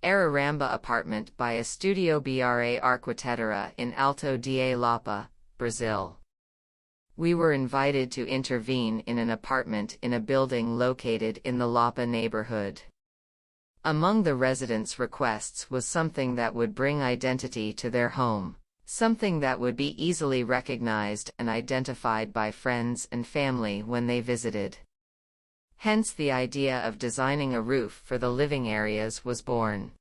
Ariramba apartment by Estúdio BRA Arquitetura in Alto da Lapa, Brazil. We were invited to intervene in an apartment in a building located in the Lapa neighborhood. Among the residents' requests was something that would bring identity to their home, something that would be easily recognized and identified by friends and family when they visited. Hence the idea of designing a roof for the living areas was born.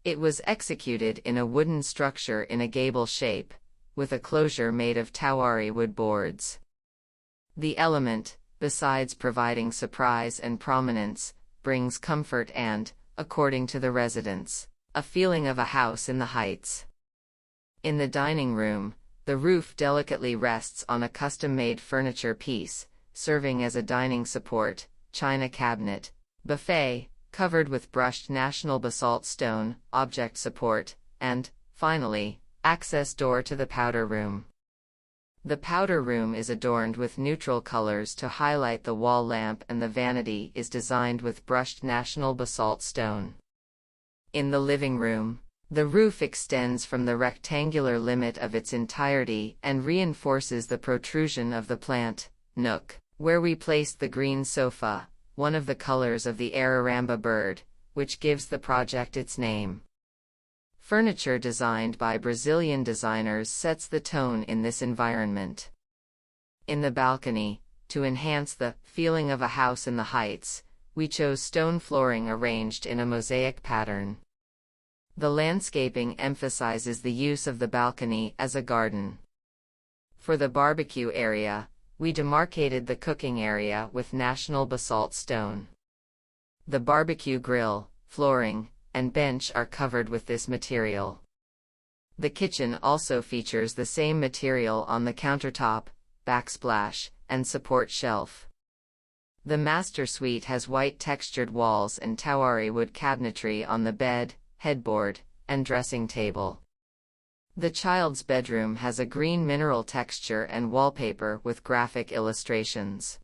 It was executed in a wooden structure in a gable shape, with a closure made of tauari wood boards. The element, besides providing surprise and prominence, brings comfort and, according to the residents, a feeling of a house in the heights. In the dining room, the roof delicately rests on a custom-made furniture piece, serving as a dining support, china cabinet, buffet, covered with brushed national basalt stone, object support, and, finally, access door to the powder room. The powder room is adorned with neutral colors to highlight the wall lamp, and the vanity is designed with brushed national basalt stone. In the living room, the roof extends from the rectangular limit of its entirety and reinforces the protrusion of the plant nook, where we placed the green sofa, one of the colors of the Ariramba bird, which gives the project its name. Furniture designed by Brazilian designers sets the tone in this environment. In the balcony, to enhance the feeling of a house in the heights, we chose stone flooring arranged in a mosaic pattern. The landscaping emphasizes the use of the balcony as a garden. For the barbecue area, we demarcated the cooking area with national basalt stone. The barbecue grill, flooring, and bench are covered with this material. The kitchen also features the same material on the countertop, backsplash, and support shelf. The master suite has white textured walls and tauari wood cabinetry on the bed, headboard, and dressing table. The child's bedroom has a green mineral texture and wallpaper with graphic illustrations.